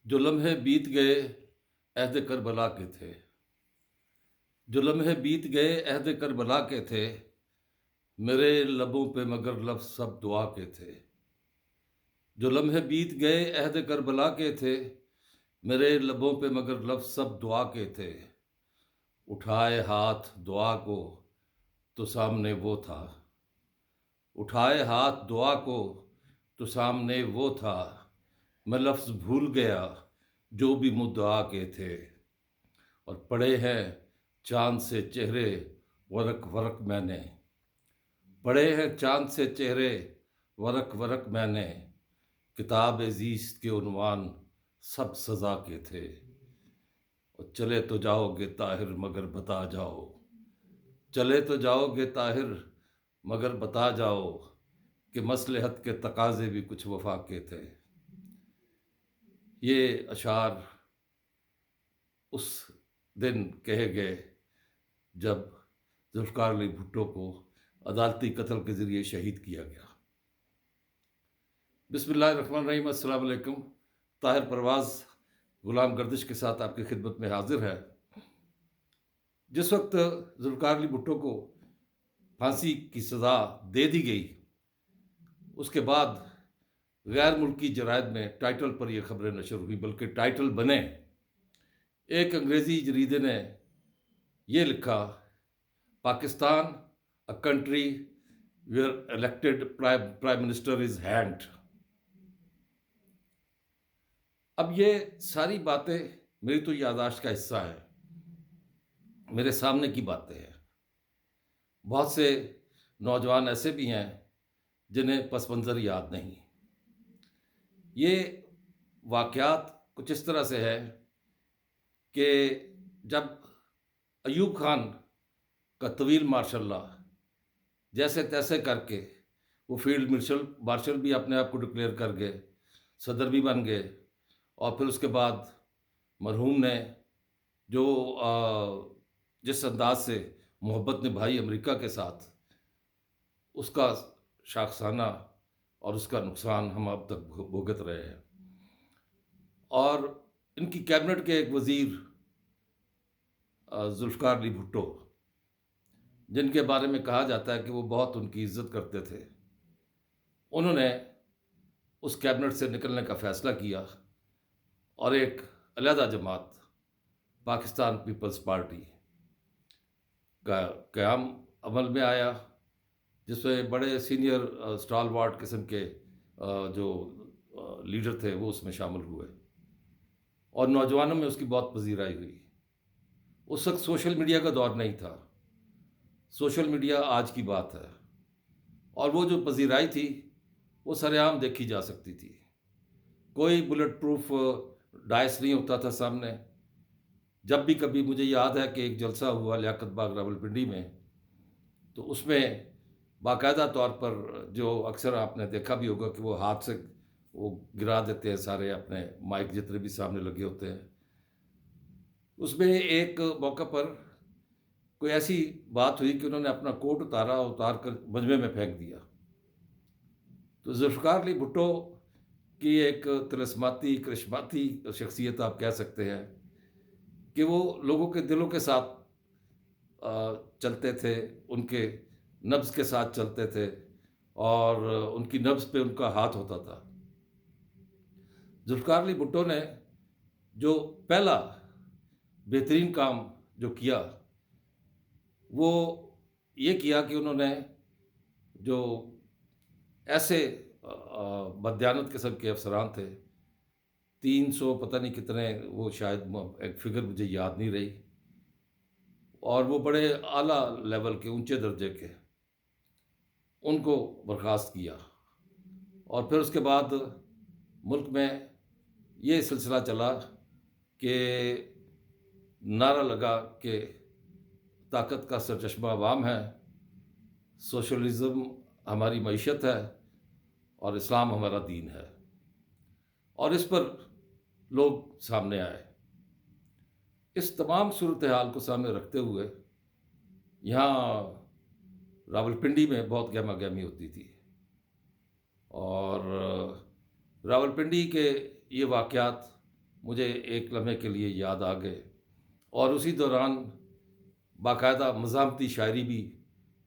جو لمحے بیت گئے عہد کربلا کے تھے، جو لمحے بیت گئے عہد کربلا کے تھے، میرے لبوں پہ مگر لفظ سب دعا کے تھے۔ جو لمحے بیت گئے عہد کربلا کے تھے، میرے لبوں پہ مگر لفظ سب دعا کے تھے۔ اٹھائے ہاتھ دعا کو تو سامنے وہ تھا، اٹھائے ہاتھ دعا کو تو سامنے وہ تھا۔ میں لفظ بھول گیا جو بھی مدعا کے تھے، اور پڑھے ہیں چاند سے چہرے ورق ورق میں نے، پڑھے ہیں چاند سے چہرے ورق ورق میں نے۔ کتاب زیست کے عنوان سب سزا کے تھے، اور چلے تو جاؤ گے طاہر مگر بتا جاؤ، چلے تو جاؤ گے طاہر مگر بتا جاؤ، کہ مصلحت کے تقاضے بھی کچھ وفا کے تھے۔ یہ اشعار اس دن کہے گئے جب ذوالفقار علی بھٹو کو عدالتی قتل کے ذریعے شہید کیا گیا۔ بسم اللہ الرحمن الرحیم۔ السلام علیکم۔ طاہر پرواز غلام گردش کے ساتھ آپ کی خدمت میں حاضر ہے۔ جس وقت ذوالفقار علی بھٹو کو پھانسی کی سزا دے دی گئی، اس کے بعد غیر ملکی جرائد میں ٹائٹل پر یہ خبریں نشر ہوئی، بلکہ ٹائٹل بنے۔ ایک انگریزی جریدے نے یہ لکھا: Pakistan a country where elected prime minister is hand. اب یہ ساری باتیں میری تو یادداشت کا حصہ ہیں، میرے سامنے کی باتیں ہیں۔ بہت سے نوجوان ایسے بھی ہیں جنہیں پس منظر یاد نہیں۔ یہ واقعات کچھ اس طرح سے ہے کہ جب ایوب خان کا طویل مارشل لا جیسے تیسے کر کے وہ فیلڈ مارشل بھی اپنے آپ کو ڈکلیئر کر گئے، صدر بھی بن گئے، اور پھر اس کے بعد مرحوم نے جو جس انداز سے محبت نبھائی امریکہ کے ساتھ، اس کا شاخسانہ اور اس کا نقصان ہم اب تک بھگت رہے ہیں۔ اور ان کی کیبنٹ کے ایک وزیر ذوالفقار علی بھٹو، جن کے بارے میں کہا جاتا ہے کہ وہ بہت ان کی عزت کرتے تھے، انہوں نے اس کیبنٹ سے نکلنے کا فیصلہ کیا اور ایک علیحدہ جماعت پاکستان پیپلز پارٹی کا قیام عمل میں آیا، جس میں بڑے سینئر اسٹال وارڈ قسم کے جو لیڈر تھے وہ اس میں شامل ہوئے، اور نوجوانوں میں اس کی بہت پذیرائی ہوئی۔ اس وقت سوشل میڈیا کا دور نہیں تھا، سوشل میڈیا آج کی بات ہے، اور وہ جو پذیرائی تھی وہ سر عام دیکھی جا سکتی تھی۔ کوئی بلٹ پروف ڈائس نہیں ہوتا تھا سامنے۔ جب بھی کبھی مجھے یاد ہے کہ ایک جلسہ ہوا لیاقت باغ راولپنڈی میں، تو اس میں باقاعدہ طور پر جو اکثر آپ نے دیکھا بھی ہوگا کہ وہ ہاتھ سے وہ گرا دیتے ہیں سارے اپنے مائک جتنے بھی سامنے لگے ہوتے ہیں۔ اس میں ایک موقع پر کوئی ایسی بات ہوئی کہ انہوں نے اپنا کوٹ اتار کر مجمع میں پھینک دیا۔ تو ذوالفقار علی بھٹو کی ایک طلسماتی کرشماتی شخصیت آپ کہہ سکتے ہیں کہ وہ لوگوں کے دلوں کے ساتھ چلتے تھے، ان کے نبض کے ساتھ چلتے تھے، اور ان کی نبض پہ ان کا ہاتھ ہوتا تھا۔ ذوالفقار علی بھٹو نے جو پہلا بہترین کام جو کیا وہ یہ کیا کہ انہوں نے جو ایسے بددیانت قسم کے افسران تھے، 300 پتہ نہیں کتنے، وہ شاید ایک فگر مجھے یاد نہیں رہی، اور وہ بڑے اعلیٰ لیول کے اونچے درجے کے، ان کو برخاست کیا۔ اور پھر اس کے بعد ملک میں یہ سلسلہ چلا کہ نعرہ لگا کہ طاقت کا سرچشمہ عوام ہے، سوشلزم ہماری معیشت ہے، اور اسلام ہمارا دین ہے، اور اس پر لوگ سامنے آئے۔ اس تمام صورتحال کو سامنے رکھتے ہوئے یہاں راولپنڈی میں بہت گہما گہمی ہوتی تھی، اور راولپنڈی کے یہ واقعات مجھے ایک لمحے کے لیے یاد آ گئے، اور اسی دوران باقاعدہ مزاحمتی شاعری بھی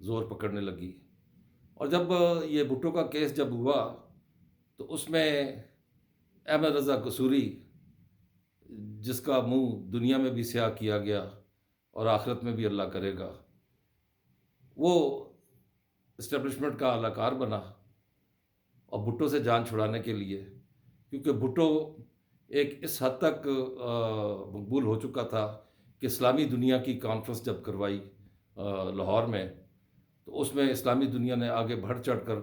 زور پکڑنے لگی۔ اور جب یہ بھٹو کا کیس جب ہوا تو اس میں احمد رضا قصوری، جس کا منہ دنیا میں بھی سیاہ کیا گیا اور آخرت میں بھی اللہ کرے گا، وہ اسٹیبلشمنٹ کا اعلی کار بنا، اور بھٹو سے جان چھڑانے کے لیے، کیونکہ بھٹو ایک اس حد تک مقبول ہو چکا تھا کہ اسلامی دنیا کی کانفرنس جب کروائی لاہور میں، تو اس میں اسلامی دنیا نے آگے بڑھ چڑھ کر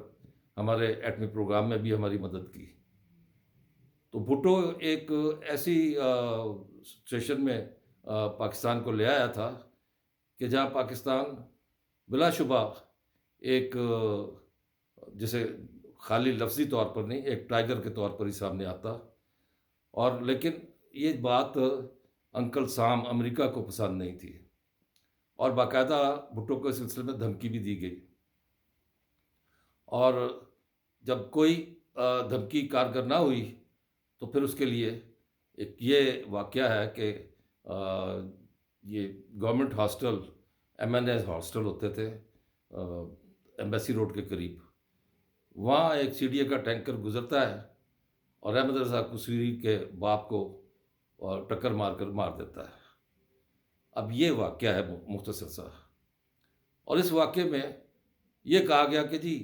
ہمارے ایٹمی پروگرام میں بھی ہماری مدد کی۔ تو بھٹو ایک ایسی سچویشن میں پاکستان کو لے آیا تھا کہ جہاں پاکستان بلا شبہ ایک جسے خالی لفظی طور پر نہیں، ایک ٹائیگر کے طور پر ہی سامنے آتا، اور لیکن یہ بات انکل سام امریکہ کو پسند نہیں تھی، اور باقاعدہ بھٹو کو اس سلسلے میں دھمکی بھی دی گئی، اور جب کوئی دھمکی کارگر نہ ہوئی تو پھر اس کے لیے ایک یہ واقعہ ہے کہ یہ گورنمنٹ ہاسٹل، ایم این اے ہاسٹل ہوتے تھے ایمبیسی روڈ کے قریب، وہاں ایک سی ڈی اے کا ٹینکر گزرتا ہے اور احمد رضا قصوری کے باپ کو ٹکر مار کر مار دیتا ہے۔ اب یہ واقعہ ہے مختصر سا، اور اس واقعے میں یہ کہا گیا کہ جی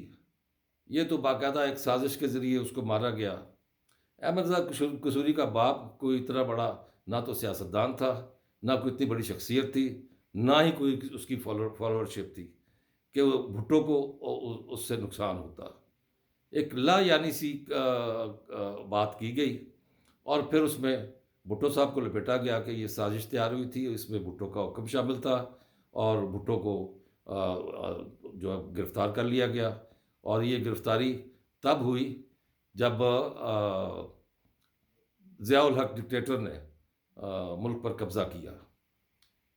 یہ تو باقاعدہ ایک سازش کے ذریعے اس کو مارا گیا۔ احمد رضا قصوری کا باپ کوئی اتنا بڑا نہ تو سیاستدان تھا، نہ کوئی اتنی بڑی شخصیت تھی، نہ ہی کوئی اس کی فالوورشپ تھی کہ وہ بھٹو کو اس سے نقصان ہوتا۔ ایک لا یعنی سی بات کی گئی، اور پھر اس میں بھٹو صاحب کو لپیٹا گیا کہ یہ سازش تیار ہوئی تھی، اس میں بھٹو کا حکم شامل تھا، اور بھٹو کو جو ہے گرفتار کر لیا گیا، اور یہ گرفتاری تب ہوئی جب ضیاء الحق ڈکٹیٹر نے ملک پر قبضہ کیا،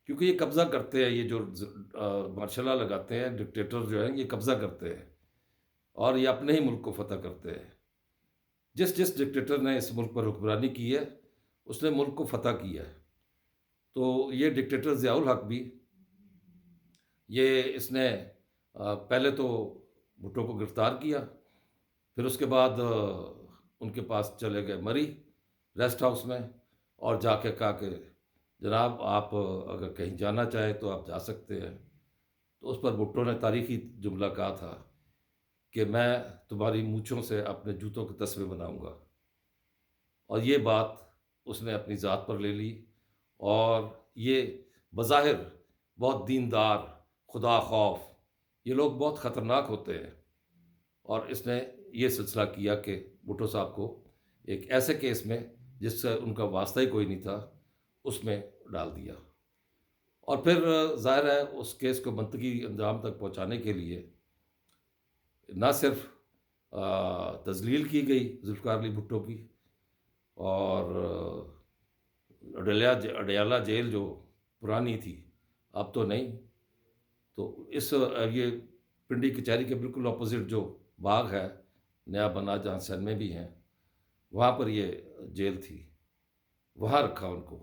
کیونکہ یہ قبضہ کرتے ہیں، یہ جو مارشل لا لگاتے ہیں ڈکٹیٹر جو ہیں، یہ قبضہ کرتے ہیں اور یہ اپنے ہی ملک کو فتح کرتے ہیں۔ جس ڈکٹیٹر نے اس ملک پر حکمرانی کی ہے اس نے ملک کو فتح کیا ہے۔ تو یہ ڈکٹیٹر ضیاء الحق بھی، اس نے پہلے تو بھٹو کو گرفتار کیا، پھر اس کے بعد ان کے پاس چلے گئے مری ریسٹ ہاؤس میں، اور جا کے کہا کہ جناب آپ اگر کہیں جانا چاہیں تو آپ جا سکتے ہیں۔ تو اس پر بھٹو نے تاریخی جملہ کہا تھا کہ میں تمہاری مونچھوں سے اپنے جوتوں کے تسمے بناؤں گا، اور یہ بات اس نے اپنی ذات پر لے لی، اور یہ بظاہر بہت دیندار، خدا خوف، یہ لوگ بہت خطرناک ہوتے ہیں، اور اس نے یہ سلسلہ کیا کہ بھٹو صاحب کو ایک ایسے کیس میں جس سے ان کا واسطہ ہی کوئی نہیں تھا اس میں ڈال دیا، اور پھر ظاہر ہے اس کیس کو منطقی انجام تک پہنچانے کے لیے نہ صرف تذلیل کی گئی ذوالفقار علی بھٹو کی، اور اڈیالہ جیل جو پرانی تھی اب تو نہیں، تو یہ پنڈی کچہری کے بالکل اپوزٹ جو باغ ہے نیا بنا جہاں سینمے بھی ہیں، وہاں پر یہ جیل تھی، وہاں رکھا ان کو،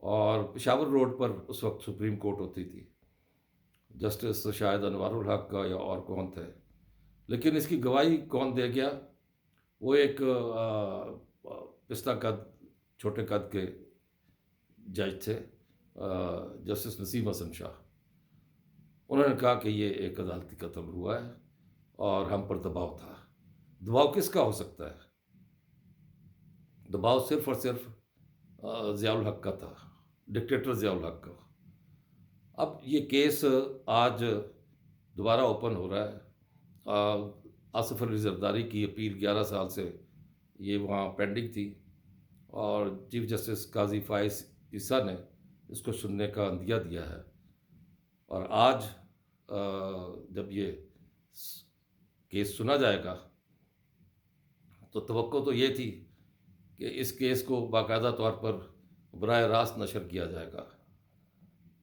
اور پشاور روڈ پر اس وقت سپریم کورٹ ہوتی تھی، جسٹس شاید انوار الحق کا یا اور کون تھے، لیکن اس کی گواہی کون دے گیا؟ وہ ایک پستہ قد، چھوٹے قد کے جج تھے، جسٹس نسیم حسن شاہ۔ انہوں نے کہا کہ یہ ایک عدالتی قتل ہوا ہے اور ہم پر دباؤ تھا۔ دباؤ کس کا ہو سکتا ہے؟ دباؤ صرف اور صرف ضیاء الحق کا تھا، ڈکٹیٹر ضیاء الحق کا۔ اب یہ کیس آج دوبارہ اوپن ہو رہا ہے۔ آصف علی زرداری کی اپیل 11 سال سے یہ وہاں پینڈنگ تھی، اور چیف جسٹس قاضی فائز عیسیٰ نے اس کو سننے کا عندیہ دیا ہے، اور آج جب یہ کیس سنا جائے گا تو توقع تو یہ تھی کہ اس کیس کو باقاعدہ طور پر براہ راست نشر کیا جائے گا،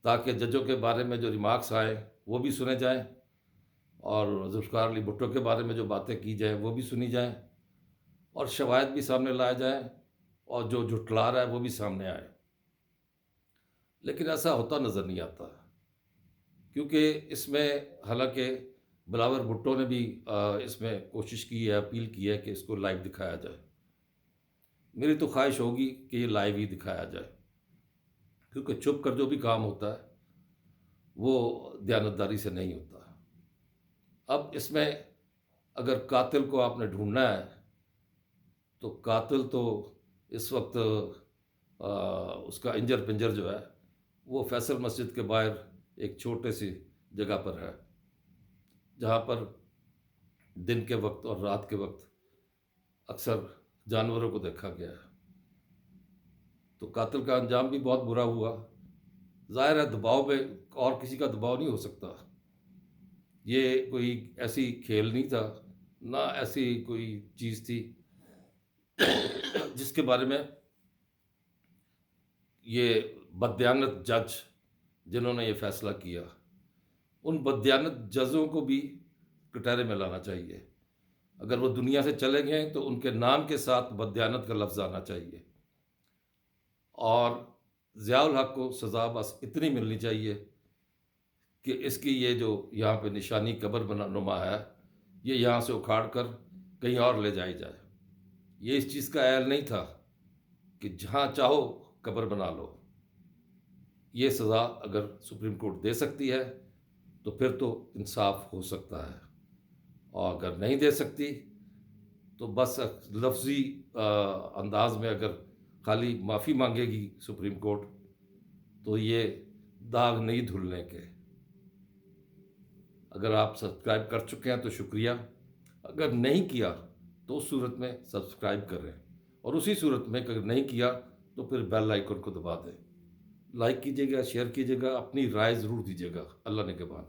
تاکہ ججوں کے بارے میں جو ریمارکس آئیں وہ بھی سنے جائیں، اور ذوالفقار علی بھٹو کے بارے میں جو باتیں کی جائیں وہ بھی سنی جائیں، اور شواہد بھی سامنے لائے جائیں، اور جو جھٹلا رہا ہے وہ بھی سامنے آئے، لیکن ایسا ہوتا نظر نہیں آتا، کیونکہ اس میں حالانکہ بلاول بھٹو نے بھی اس میں کوشش کی ہے، اپیل کی ہے کہ اس کو لائیو دکھایا جائے۔ میری تو خواہش ہوگی کہ یہ لائیو ہی دکھایا جائے، کیونکہ چھپ کر جو بھی کام ہوتا ہے وہ دیانتداری سے نہیں ہوتا۔ اب اس میں اگر قاتل کو آپ نے ڈھونڈنا ہے تو قاتل تو اس وقت اس کا انجر پنجر جو ہے وہ فیصل مسجد کے باہر ایک چھوٹے سی جگہ پر ہے، جہاں پر دن کے وقت اور رات کے وقت اکثر جانوروں کو دیکھا گیا ہے۔ تو قاتل کا انجام بھی بہت برا ہوا۔ ظاہر ہے دباؤ میں اور کسی کا دباؤ نہیں ہو سکتا، یہ کوئی ایسی کھیل نہیں تھا، نہ ایسی کوئی چیز تھی جس کے بارے میں یہ بددیانت جج جنہوں نے یہ فیصلہ کیا، ان بددیانت ججوں کو بھی کٹہرے میں لانا چاہیے۔ اگر وہ دنیا سے چلے گئے تو ان کے نام کے ساتھ بددیانت کا لفظ آنا چاہیے، اور ضیاء الحق کو سزا بس اتنی ملنی چاہیے کہ اس کی یہ جو یہاں پہ نشانی قبر بنا نما ہے، یہ یہاں سے اکھاڑ کر کہیں اور لے جائی جائے۔ یہ اس چیز کا اہل نہیں تھا کہ جہاں چاہو قبر بنا لو۔ یہ سزا اگر سپریم کورٹ دے سکتی ہے تو پھر تو انصاف ہو سکتا ہے، اور اگر نہیں دے سکتی تو بس لفظی انداز میں اگر خالی معافی مانگے گی سپریم کورٹ تو یہ داغ نہیں دھلنے کے۔ اگر آپ سبسکرائب کر چکے ہیں تو شکریہ، اگر نہیں کیا تو اس صورت میں سبسکرائب کریں، اور اسی صورت میں اگر نہیں کیا تو پھر بیل آئیکن کو دبا دیں۔ لائک کیجیے گا، شیئر کیجیے گا، اپنی رائے ضرور دیجیے گا۔ اللہ نگہبان۔